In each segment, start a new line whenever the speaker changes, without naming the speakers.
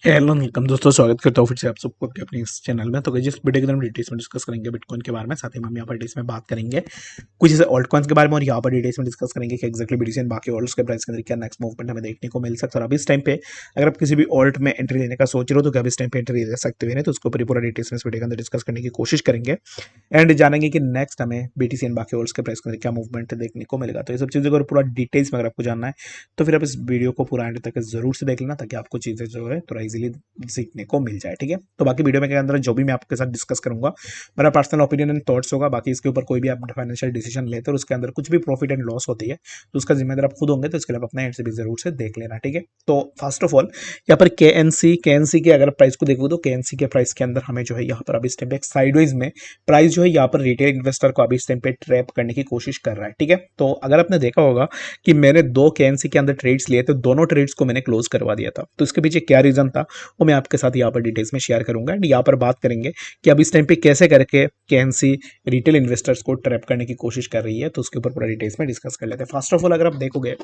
Hello welcome दोस्तों, स्वागत करता हूँ फिर से आप सबको आपके अपने इस चैनल में। तो जिस वीडियो के अंदर हम डिटेल्स में डिस्कस करेंगे बिटकॉइन के बारे में, साथ ही में हम यहाँ पर डिटेल्स में बात करेंगे कुछ ऐसे ऑल्ट कॉइन्स के बारे में, और यहाँ पर डिटेल्स में डिस्कस करेंगे कि एक्जैक्टली बीटीसी बाकी ऑल्ट्स के प्राइस के अंदर क्या नेक्स्ट मूवमेंट हमें देखने को मिल सकता है। और अभी इस टाइम पे अगर आप किसी भी ऑल्ट में एंट्री लेने का सोच रहे हो तो क्या अभी इस टाइम पे एंट्री ले सकते हो, तो उसके ऊपर पूरा डिटेल्स में इस वीडियो के अंदर डिस्कस करने की कोशिश करेंगे एंड जानेंगे कि नेक्स्ट हमें बीटीसी एंड बाकी ऑल्ट्स के प्राइस के अंदर क्या मूवमेंट देखने को मिलेगा। तो ये सब चीज़ों को पूरा डिटेल्स में अगर आपको जानना है तो फिर आप इस वीडियो को पूरा एंड तक जरूर से देख लेना, ताकि आपको चीज़ें जो है थोड़ा इजीली सीखने को मिल जाए। ठीक है, तो बाकी वीडियो में के अंदर जो भी मैं आपके साथ डिस्कस करूंगा मेरा पर्सनल ओपिनियन एंड थॉट्स होगा। बाकी इसके ऊपर कोई भी आप फाइनेंशियल डिसीजन लेते हो उसके अंदर कुछ भी प्रॉफिट एंड लॉस होती है तो उसका जिम्मेदार आप खुद होंगे, तो इसके लिए आप अपना एंड से भी जरूर से देख लेना। ठीक है, तो फर्स्ट ऑफ ऑल यहाँ पर के के अगर प्राइस को देखो तो के के प्राइस के अंदर हमें जो है यहाँ पर अभी इस टाइम पे एक साइडवेज में प्राइस जो है यहाँ पर रिटेल इन्वेस्टर को अभी इस टाइम पे ट्रैप करने की कोशिश कर रहा है। ठीक है, तो अगर आपने देखा होगा कि मैंने दो के अंदर ट्रेड्स लिए थे, दोनों ट्रेड्स को मैंने क्लोज करवा दिया था। तो इसके पीछे क्या रीजन था वो मैं आपके साथ यहाँ पर डिटेल्स में शेयर करूंगा एंड यहाँ पर बात करेंगे कि अब इस टाइम पे कैसे करके केएनसी रिटेल इन्वेस्टर्स को ट्रैप करने की कोशिश कर रही है। तो उसके ऊपर पूरा डिटेल्स में डिस्कस कर लेते हैं। फर्स्ट ऑफ ऑल अगर आप देखोगे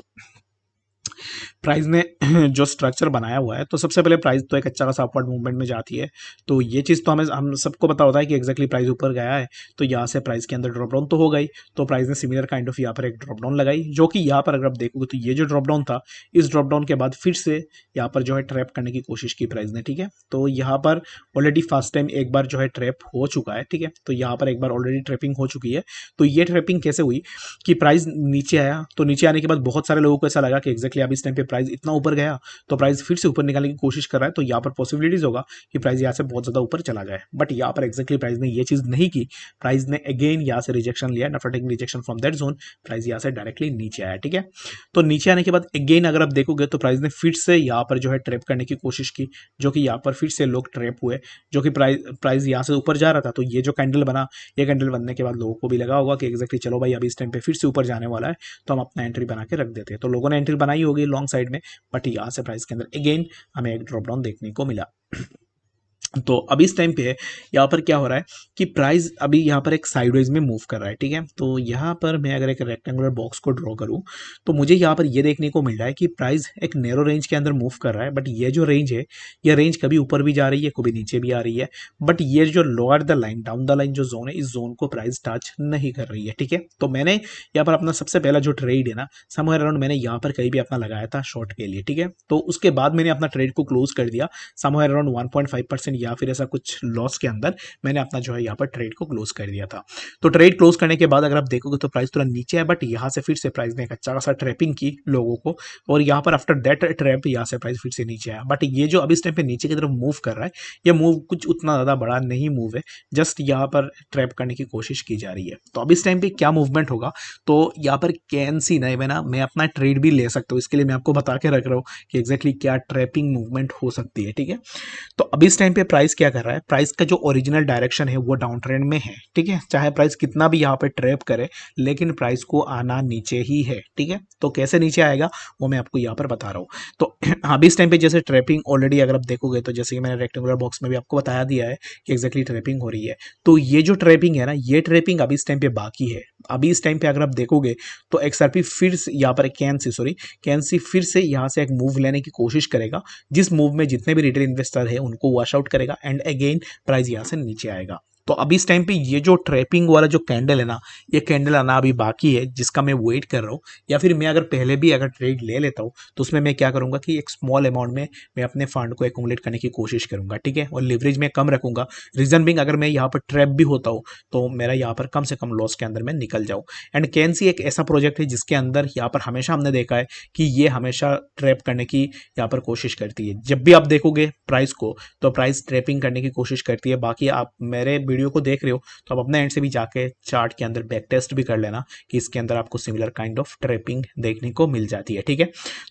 प्राइस ने जो स्ट्रक्चर बनाया हुआ है, तो सबसे पहले प्राइस तो एक अच्छा खासा अपवर्ड मूवमेंट में जाती है। तो ये चीज़ तो हमें हम सबको पता होता है कि एक्जैक्टली प्राइस ऊपर गया है तो यहाँ से प्राइस के अंदर ड्रॉप डाउन तो हो गई। तो प्राइस ने सिमिलर काइंड ऑफ यहाँ पर एक ड्रॉप डाउन लगाई, जो कि यहाँ पर अगर आप देखोगे तो ये जो ड्रॉप डाउन था, इस ड्रॉप डाउन के बाद फिर से यहाँ पर जो है ट्रैप करने की कोशिश की प्राइस ने। ठीक है, तो यहाँ पर ऑलरेडी फर्स्ट टाइम एक बार जो है ट्रैप हो चुका है। ठीक है, तो यहाँ पर एक बार ऑलरेडी ट्रैपिंग हो चुकी है। तो ये ट्रैपिंग कैसे हुई कि प्राइस नीचे आया, तो नीचे आने के बाद बहुत सारे लोगों को ऐसा लगा कि एक्जैक्टली अब इस टाइम पे प्राइस इतना ऊपर गया तो प्राइस फिर से ऊपर निकालने की कोशिश कर रहा है, तो यहाँ पर पॉसिबिलिटीज होगा कि प्राइस यहाँ से बहुत ज्यादा ऊपर चला जाए। बट यहाँ पर एक्जैक्टली प्राइस ने ये चीज नहीं की। प्राइस ने अगेन यहाँ से रिजेक्शन लिया, after taking rejection from that zone price यहाँ से डायरेक्टली नीचे आया। ठीक है, तो नीचे आने के बाद अगेन अगर आप देखोगे तो प्राइस ने फिर से यहाँ पर जो है ट्रैप करने की कोशिश की, जो कि यहाँ पर फिर से लोग ट्रैप हुए, जो कि प्राइस यहाँ से ऊपर जा रहा था। तो ये जो कैंडल बना, ये कैंडल बनने के बाद लोगों को भी लगा होगा कि एक्जैक्टली चलो भाई अभी इस टाइम पे फिर से ऊपर जाने वाला है, तो हम अपना एंट्री बना के रख देते हैं। तो लोगों ने एंट्री बनाई होगी लॉन्ग साइड में, बट यहाँ से प्राइस के अंदर अगेन हमें एक ड्रॉप डाउन देखने को मिला। तो अभी इस टाइम पे यहाँ पर क्या हो रहा है कि प्राइस अभी यहाँ पर एक साइडवेज में मूव कर रहा है। ठीक है, तो यहाँ पर मैं अगर एक रेक्टेंगुलर बॉक्स को ड्रॉ करूँ तो मुझे यहाँ पर ये देखने को मिल रहा है कि प्राइस एक नैरो रेंज के अंदर मूव कर रहा है। बट ये जो रेंज है, ये रेंज कभी ऊपर भी जा रही है, कभी नीचे भी आ रही है। बट ये जो lower the line down the line जो जोन है, इस जोन को प्राइस टच नहीं कर रही है। ठीक है, तो मैंने यहाँ पर अपना सबसे पहला जो ट्रेड है ना, समवेयर अराउंड मैंने यहाँ पर कहीं भी अपना लगाया था शॉर्ट के लिए। ठीक है, तो उसके बाद मैंने अपना ट्रेड को क्लोज कर दिया समवेयर अराउंड 1.5% या फिर ऐसा कुछ लॉस के अंदर मैंने अपना जो है यहाँ पर ट्रेड को क्लोज कर दिया था। तो ट्रेड क्लोज करने के बाद अगर आप देखोगे तो प्राइस थोड़ा नीचे है, बट यहाँ से फिर से प्राइस ने एक अच्छा खासा ट्रैपिंग की लोगों को, और यहाँ पर आफ्टर दैट ट्रैप यहाँ से प्राइस फिर से नीचे आया। बट ये जो अभी इस टाइम पे नीचे की तरफ मूव कर रहा है, ये मूव कुछ उतना ज़्यादा बड़ा नहीं मूव है, जस्ट यहाँ पर ट्रैप करने की कोशिश की जा रही है। तो अभी इस टाइम पे क्या मूवमेंट होगा, तो यहाँ पर कैंसी नहीं मैं ना मैं अपना ट्रेड भी ले सकता हूँ। इसके लिए मैं आपको बता के रख रहा हूँ कि एक्जैक्टली क्या ट्रैपिंग मूवमेंट हो सकती है। ठीक है, तो अभी इस टाइम पे प्राइस क्या कर रहा है, प्राइस का जो ओरिजिनल डायरेक्शन है वो डाउन ट्रेंड में है। ठीक है, चाहे प्राइस कितना भी यहाँ पे ट्रैप करे, लेकिन प्राइस को आना नीचे ही है। ठीक है, तो कैसे नीचे आएगा वो मैं आपको यहाँ पर बता रहा हूँ। तो अभी इस टाइम पे जैसे ट्रैपिंग ऑलरेडी अगर आप देखोगे तो जैसे कि मैंने रेक्टेंगुलर बॉक्स में भी आपको बता दिया है कि एक्जैक्टली ट्रैपिंग हो रही है। तो ये जो ट्रैपिंग है ना, ये ट्रैपिंग अभी इस टाइम पे बाकी है। अभी इस टाइम पे अगर आप देखोगे तो एक्सआरपी फिर से यहाँ पर कैंसी फिर से यहाँ से एक मूव लेने की कोशिश करेगा, जिस मूव में जितने भी रिटेल इन्वेस्टर है उनको वॉश आउट करेगा एंड अगेन प्राइस यहाँ से नीचे आएगा। तो अभी इस टाइम पे ये जो ट्रैपिंग वाला जो कैंडल है ना, ये कैंडल आना अभी बाकी है, जिसका मैं वेट कर रहा हूँ। या फिर मैं अगर पहले भी अगर ट्रेड ले लेता हूँ तो उसमें मैं क्या करूँगा कि एक स्मॉल अमाउंट में मैं अपने फंड को एकुमुलेट करने की कोशिश करूँगा। ठीक है, और लिवरेज में कम रखूंगा। रीजन बिंग अगर मैं यहाँ पर ट्रैप भी होता हूँ तो मेरा यहाँ पर कम से कम लॉस के अंदर मैं निकल जाऊँ। एंड कैंसी एक ऐसा प्रोजेक्ट है जिसके अंदर यहाँ पर हमेशा हमने देखा है कि ये हमेशा ट्रैप करने की यहाँ पर कोशिश करती है। जब भी आप देखोगे प्राइस को तो प्राइस ट्रैपिंग करने की कोशिश करती है। बाकी आप मेरे वीडियो को देख रहे हो तो आप अपने एंड से भी जाके चार्ट के अंदर बैक टेस्ट भी कर लेना कि इसके अंदर आपको सिमिलर काइंड ऑफ ट्रैपिंग देखने को मिल जाती है। ठीक है,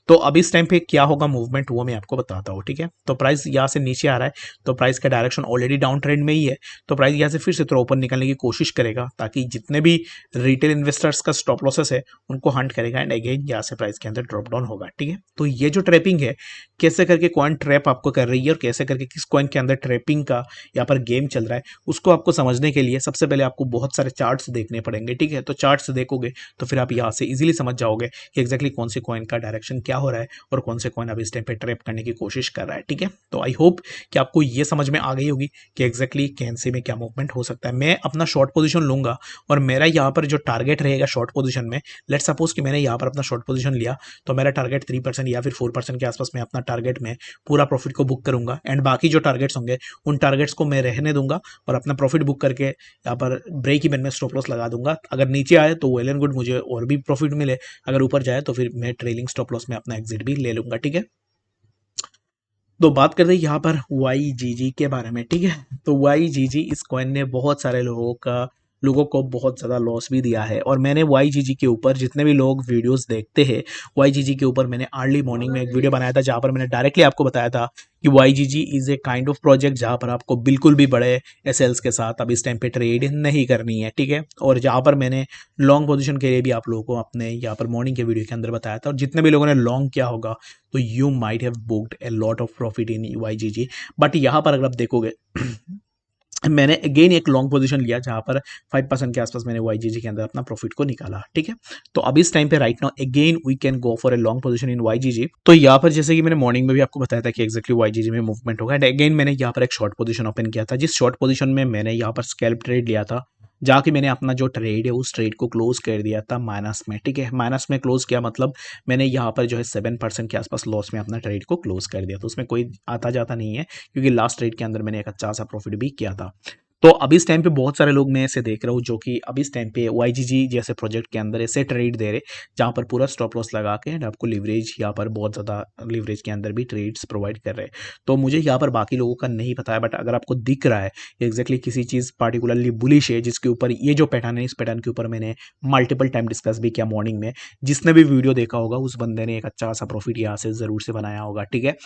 तो अब इस टाइम पे क्या होगा मूवमेंट वो मैं आपको बताता हूँ। ठीक है, तो प्राइस यहाँ से नीचे आ रहा है, तो प्राइस का डायरेक्शन ऑलरेडी डाउन ट्रेंड में ही है। तो प्राइस यहाँ से फिर से थोड़ा ऊपर निकलने की कोशिश करेगा, ताकि जितने भी रिटेल इन्वेस्टर्स का स्टॉप लॉसेस है उनको हंट करेगा एंड अगेन यहाँ से प्राइस के अंदर ड्रॉप डाउन होगा। ठीक है, तो ये जो ट्रैपिंग है, कैसे करके कॉइन ट्रैप आपको कर रही है और कैसे करके किस कॉइन के अंदर ट्रैपिंग का यहाँ पर गेम चल रहा है, उसको आपको समझने के लिए सबसे पहले आपको बहुत सारे चार्ट्स देखने पड़ेंगे, ठीक है। तो चार्ट्स देखोगे तो फिर आप यहाँ से इजीली समझ जाओगे कि एग्जैक्टली कौन से कॉइन का डायरेक्शन क्या हो रहा है और कौन से कॉइन अब इस टाइम पे ट्रैप करने की कोशिश कर रहा है, ठीक है। तो आई होप कि आपको ये समझ में आ गई होगी कि एग्जैक्टली कैंसी में क्या मूवमेंट हो सकता है। मैं अपना शॉर्ट पोजीशन लूंगा और मेरा यहाँ पर जो टारगेट रहेगा शॉर्ट पोजीशन में, लेट सपोज कि मैंने यहाँ पर अपना शॉर्ट पोजीशन लिया, तो मेरा टारगेट 3% या फिर 4% के आसपास मैं अपना टारगेट में पूरा प्रॉफिट को बुक करूंगा। एंड बाकी जो टारगेट्स होंगे उन टारगेट्स को मैं रहने दूंगा और अपना प्रॉफिट बुक करके यहाँ पर ब्रेक इवन में स्टॉप लॉस लगा दूंगा। अगर नीचे आए तो वेल एंड गुड, मुझे और भी प्रॉफिट मिले, अगर ऊपर जाए तो फिर मैं ट्रेलिंग स्टॉप लॉस में अपना एग्जिट भी ले लूंगा, ठीक है। तो बात करते हैं यहाँ पर YGG के बारे में, ठीक है। तो YGG इस कॉइन ने बहुत सारे लोगों को बहुत ज़्यादा लॉस भी दिया है। और मैंने YGG के ऊपर जितने भी लोग वीडियोस देखते हैं, YGG के ऊपर मैंने अर्ली मॉर्निंग में एक वीडियो बनाया था जहाँ पर मैंने डायरेक्टली आपको बताया था कि YGG is a kind of project जहाँ पर आपको बिल्कुल भी बड़े एसएल्स के साथ अब इस टाइम पे ट्रेड नहीं करनी है, ठीक है। और जहाँ पर मैंने लॉन्ग पोजीशन के लिए भी आप लोगों को अपने यहाँ पर मॉर्निंग के वीडियो के अंदर बताया था, और जितने भी लोगों ने लॉन्ग किया होगा तो you might have booked a lot of profit in YGG। But यहाँ पर अगर आप देखोगे मैंने अगेन एक लॉन्ग पोजीशन लिया जहां पर 5% के आसपास मैंने YGG के अंदर अपना प्रॉफिट को निकाला, ठीक है। तो अब इस टाइम पे right now again we can go for a long position in YGG। तो यहाँ पर जैसे कि मैंने मॉर्निंग में भी आपको बताया था कि एक्जैक्टली YGG में मूवमेंट होगा, एंड अगेन मैंने यहाँ पर एक शॉर्ट पोजीशन ओपन किया था, जिस शॉर्ट पोजीशन में मैंने यहाँ पर स्कैल्प ट्रेड लिया था, जाके मैंने अपना जो ट्रेड है उस ट्रेड को क्लोज कर दिया था माइनस में, ठीक है। माइनस में क्लोज किया मतलब मैंने यहाँ पर जो है 7% के आसपास लॉस में अपना ट्रेड को क्लोज कर दिया, तो उसमें कोई आता जाता नहीं है क्योंकि लास्ट ट्रेड के अंदर मैंने एक अच्छा सा प्रॉफिट भी किया था। तो अभी इस टाइम पे बहुत सारे लोग मैं ऐसे देख रहा हूँ जो कि अभी इस टाइम पे YGG जैसे प्रोजेक्ट के अंदर ऐसे ट्रेड दे रहे जहाँ पर पूरा स्टॉप लॉस लगा के आपको लिवरेज यहाँ पर बहुत ज़्यादा लिवरेज के अंदर भी ट्रेड्स प्रोवाइड कर रहे हैं। तो मुझे यहाँ पर बाकी लोगों का नहीं पता है, बट अगर आपको दिख रहा है एग्जैक्टली किसी चीज़ पार्टिकुलरली बुलिश है जिसके ऊपर ये जो पैटर्न है, इस पैटर्न के ऊपर मैंने मल्टीपल टाइम डिस्कस भी किया मॉर्निंग में, जिसने भी वीडियो देखा होगा उस बंदे ने एक अच्छा सा प्रॉफिट यहाँ से ज़रूर से बनाया होगा, ठीक है।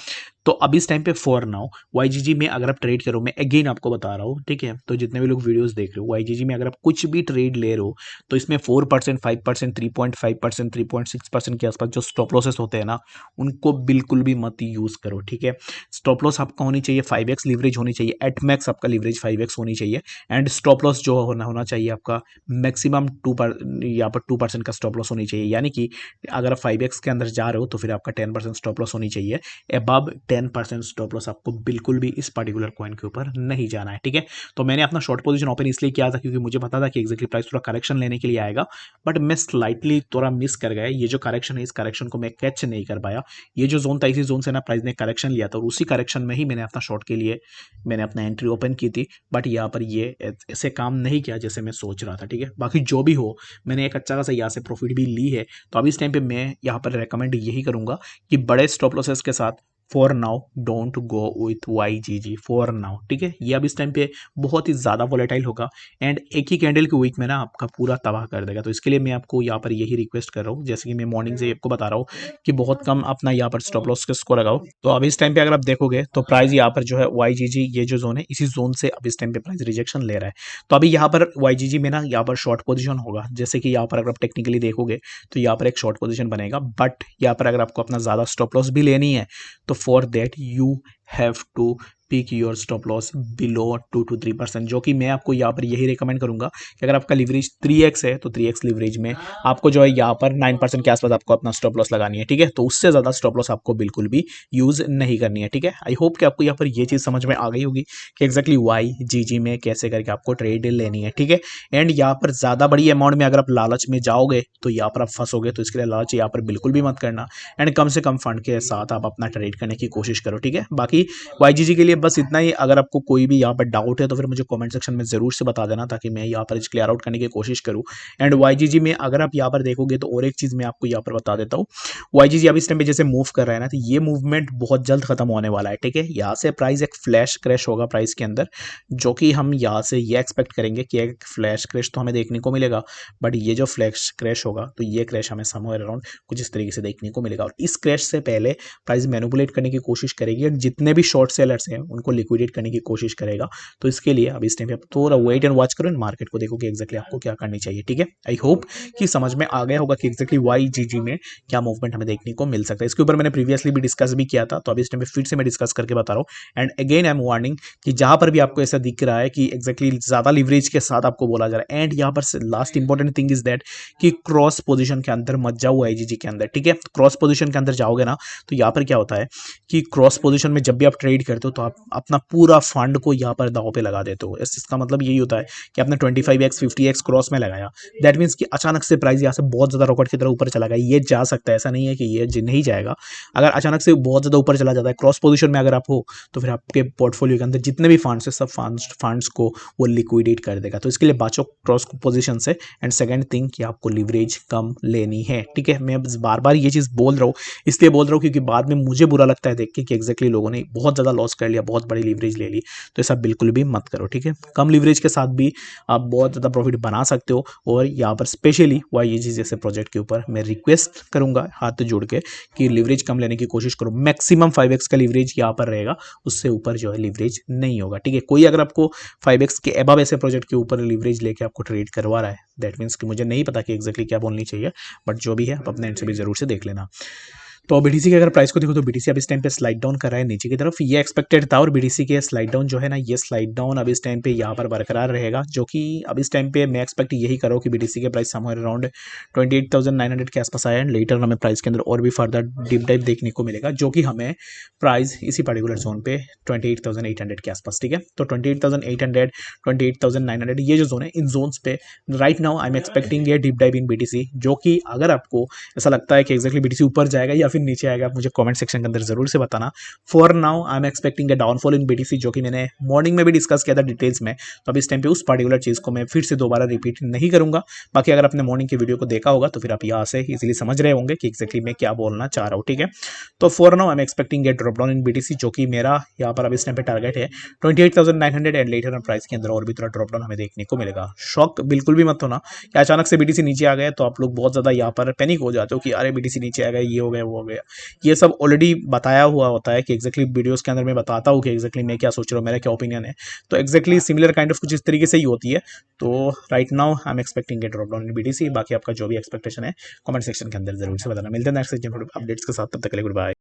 तो अब इस टाइम पे फॉर नाउ YGG में अगर आप ट्रेड करो, मैं अगेन आपको बता रहा हूँ, ठीक है। तो जितने भी लोग वीडियोस देख रहे हो YGG में अगर आप कुछ भी ट्रेड ले रहे हो तो इसमें 4%, 5%, 3.5%, 3.6% के आसपास जो स्टॉप लॉसेस होते हैं ना, उनको बिल्कुल भी मत यूज करो, ठीक है। स्टॉप लॉस आपका होनी चाहिए 5x, लीवरेज होनी चाहिए एट मैक्स, आपका लीवरेज 5x होनी चाहिए, एंड स्टॉप लॉस जो होना चाहिए आपका मैक्सिमम 2% का स्टॉप लॉस होनी चाहिए। यानी कि अगर आप 5x के अंदर जा रहे हो तो फिर आपका 10% स्टॉप लॉस होनी चाहिए। अबव 10% स्टॉप लॉस आपको बिल्कुल भी इस पर्टिकुलर कॉइन के ऊपर नहीं जाना है, ठीक है। तो मैंने अपना शॉर्ट पोजीशन ओपन इसलिए किया था क्योंकि मुझे पता था कि एक्जैक्टली प्राइस थोड़ा करेक्शन लेने के लिए आएगा, बट मैं स्लाइटली थोड़ा मिस कर गया। ये जो करेक्शन है इस करेक्शन को मैं कैच नहीं कर पाया। ये जो जोन था इसी जोन से ना प्राइस ने करेक्शन लिया था और उसी करेक्शन में ही मैंने अपना शॉर्ट के लिए मैंने अपना एंट्री ओपन की थी, बट यहाँ पर ये ऐसे काम नहीं किया जैसे मैं सोच रहा था, ठीक है। बाकी जो भी हो मैंने एक अच्छा खासा यहाँ से प्रॉफिट भी ली है। तो अब इस टाइम पे मैं यहाँ पर रेकमेंड यही करूंगा कि बड़े स्टॉप लॉसेस के साथ for now don't go with YGG for now, ठीक है। ये अब इस टाइम पे बहुत ही ज़्यादा वोलेटाइल होगा एंड एक ही कैंडल के वीक में ना आपका पूरा तबाह कर देगा। तो इसके लिए मैं आपको यहाँ पर यही रिक्वेस्ट कर रहा हूँ, जैसे कि मैं मॉर्निंग से आपको बता रहा हूँ कि बहुत कम अपना यहाँ पर स्टॉप लॉस को लगाओ। तो अब इस टाइम पे अगर आप देखोगे तो प्राइस यहाँ पर जो है YGG ये जो जोन है इसी जोन से अब इस टाइम पे प्राइस रिजेक्शन ले रहा है। तो अभी यहाँ पर YGG में ना यहाँ पर शॉर्ट पोजिशन होगा, जैसे कि यहाँ पर अगर आप टेक्निकली देखोगे तो यहाँ पर एक शॉर्ट पोजिशन बनेगा, बट यहाँ पर अगर आपको अपना ज़्यादा स्टॉप लॉस भी लेनी है तो for that you have to pick your stop loss below 2 to 3%, जो कि मैं आपको यहाँ पर यही रिकमेंड करूंगा कि अगर आपका लिवरेज 3x है तो 3x लिवरेज में आपको जो है यहाँ पर 9% के आसपास आपको अपना स्टॉप लॉस लगानी है, ठीक है। तो उससे ज़्यादा स्टॉप लॉस आपको बिल्कुल भी यूज़ नहीं करनी है, ठीक है। आई होप कि आपको यहाँ पर ये चीज़ समझ में आ गई होगी कि एक्जैक्टली YGG में कैसे करके आपको ट्रेड लेनी है, ठीक है। एंड यहाँ पर ज़्यादा बड़ी अमाउंट में अगर आप लालच में जाओगे तो यहाँ पर आप फंसोगे, तो इसके लिए लालच यहाँ पर बिल्कुल भी मत करना एंड कम से कम फंड के साथ आप अपना ट्रेड करने की कोशिश करो, ठीक है। बाकी YGG के लिए बस इतना ही। अगर आपको कोई भी यहाँ पर डाउट है तो फिर मुझे कमेंट सेक्शन में जरूर से बता देना ताकि मैं यहाँ पर क्लियर आउट करने की कोशिश करूँ। एंड YGG में अगर आप यहाँ पर देखोगे तो और एक चीज़ मैं आपको यहाँ पर बता देता हूँ, YGG अब इस टाइम पे जैसे मूव कर रहा है ना, तो ये मूवमेंट बहुत जल्द खत्म होने वाला है, ठीक है। यहाँ से प्राइस एक फ्लैश क्रैश होगा प्राइस के अंदर, जो कि हम यहाँ से ये एक्सपेक्ट करेंगे कि एक फ्लैश क्रैश तो हमें देखने को मिलेगा, बट ये जो फ्लैश क्रैश होगा तो ये क्रैश हमें समवेयर अराउंड कुछ इस तरीके से देखने को मिलेगा। और इस क्रैश से पहले प्राइस मैनिपुलेट करने की कोशिश करेगी और जितने जितने भी शॉर्ट सेलर्स हैं उनको लिक्विडेट करने की कोशिश करेगा। तो इसके लिए अब इस टाइम पे आप थोड़ा वेट एंड वॉच करो एंड मार्केट को देखो कि एक्जैक्टली आपको क्या करनी चाहिए। ठीक है, आई होप कि समझ में आ गया होगा कि एक्जैक्टली YGG में क्या मूवमेंट हमें देखने को मिल सकता है। इसके ऊपर मैंने प्रीवियसली भी डिस्कस भी किया था, तो अभी इस टाइम पे फिर से मैं डिस्कस करके बता रहा हूँ। And again I am warning कि जहां पर भी आपको ऐसा दिख रहा है कि एक्जैक्टली ज्यादा लिवरेज के साथ आपको बोला जा रहा है, एंड यहाँ पर last important thing is that कि क्रॉस पोजीशन के अंदर मत जाओ YGG के अंदर। ठीक है, क्रॉस पोजीशन के अंदर जाओगे ना तो यहाँ पर क्या होता है कि क्रॉस पोजीशन में जब भी आप ट्रेड करते हो तो आप अपना पूरा फंड को यहाँ पर दांव पे लगा देते हो। इसका मतलब यही होता है कि आपने 25x 50x क्रॉस में लगाया, दैट मीन्स कि अचानक से प्राइस यहाँ से बहुत ज्यादा रॉकेट की तरह ऊपर चला गया। ये जा सकता है, ऐसा नहीं है कि ये नहीं जाएगा। अगर अचानक से बहुत ज्यादा ऊपर चला जाता है क्रॉस पोजीशन में अगर आप हो, तो फिर आपके पोर्टफोलियो के अंदर जितने भी फंड्स है सब फंड्स को वो लिक्विडेट कर देगा। तो इसके लिए बचो क्रॉस पोजीशन से। एंड सेकंड थिंग कि आपको लिवरेज कम लेनी है। ठीक है, मैं बार बार ये चीज बोल रहा हूँ, इसलिए बोल रहा हूँ क्योंकि बाद में मुझे बुरा लगता है देख के कि एक्जैक्टली लोगों ने बहुत ज्यादा लॉस कर लिया, बहुत बड़ी लिवरेज ले ली। तो ऐसा बिल्कुल भी मत करो। ठीक है, कम लिवरेज के साथ भी आप बहुत ज्यादा प्रॉफिट बना सकते हो। और यहाँ पर स्पेशली YGG जैसे प्रोजेक्ट के ऊपर मैं रिक्वेस्ट करूंगा हाथ जोड़ के कि लिवरेज कम लेने की कोशिश करो। मैक्सिमम 5x का लिवरेज यहाँ पर रहेगा, उससे ऊपर जो है लिवरेज नहीं होगा। ठीक है, कोई अगर आपको 5x के अबव ऐसे प्रोजेक्ट के ऊपर लिवरेज लेके आपको ट्रेड करवा रहा है, दैट मीन्स कि मुझे नहीं पता कि एक्जैक्टली क्या बोलनी चाहिए, बट जो भी है आप अपने एंड से भी जरूर से देख लेना। तो BTC के अगर प्राइस को देखो तो BTC अब इस टाइम पे स्लाइड डाउन कर रहा है नीचे की तरफ, ये एक्सपेक्टेड था। और BTC के स्लाइड डाउन जो है ना, ये स्लाइड डाउन अब इस टाइम पे यहाँ पर बरकरार रहेगा, जो कि अब इस टाइम पे मैं एक्सपेक्ट यही कर रहा हूँ कि BTC के प्राइस समवेयर अराउंड 28,900 के आसपास आया। एंड लेटर हमें प्राइस के अंदर और भी फर्दर डीप डाइव देखने को मिलेगा, जो कि हमें प्राइस इसी पर्टिकुलर जोन पे 28,800 के आसपास। ठीक है, तो 28,800 28,900 ये जो जोन है, इन जोन्स पे right now I am expecting ये डीप डाइव इन BTC, जो कि अगर आपको ऐसा लगता है कि एक्जैक्टली BTC ऊपर जाएगा या फिर नीचे आएगा, आप मुझे कमेंट सेक्शन के अंदर जरूर से बताना। For now I am expecting a downfall in BTC, जो कि मैंने मॉर्निंग में भी डिस्कस किया था डिटेल्स में। तो अब इस टाइम पे उस पर्टिकुलर चीज को मैं फिर से दोबारा रिपीट नहीं करूंगा। बाकी अगर आपने मॉर्निंग की वीडियो को देखा होगा तो फिर आप यहाँ से इजीली समझ रहे होंगे कि एक्जैक्टली मैं क्या बोलना चाह रहा हूँ। ठीक है, तो for now I am expecting a drop down in BTC, जो कि मेरा यहाँ पर अब इस टाइम पे टारगेट है 28,900। एंड लेटर ऑन प्राइस के अंदर और भी थोड़ा ड्रॉप डाउन हमें देखने को मिलेगा। शॉक बिल्कुल भी मत होना कि अचानक से BTC नीचे आ गया तो आप लोग बहुत ज्यादा यहाँ पर पैनिक हो जाते हो कि अरे BTC नीचे आ गया, ये हो गया वो हो गया। ये सब ऑलरेडी बताया हुआ होता है कि एक्जैक्टली वीडियोस के अंदर मैं बताता हूँ कि एक्जैक्टली मैं क्या सोच रहा हूँ, मेरा क्या ओपिनियन है। तो एक्जैक्टली सिमिलर काइंड ऑफ कुछ इस तरीके से ही होती है। तो right now I am expecting a drop down in BTC। बाकी आपका जो भी एक्सपेक्टेशन है कमेंट सेक्शन के अंदर जरूर से बताना। मिलते हैं नेक्स्ट अपडेट्स के साथ, तब तक के लिए गुड बाय।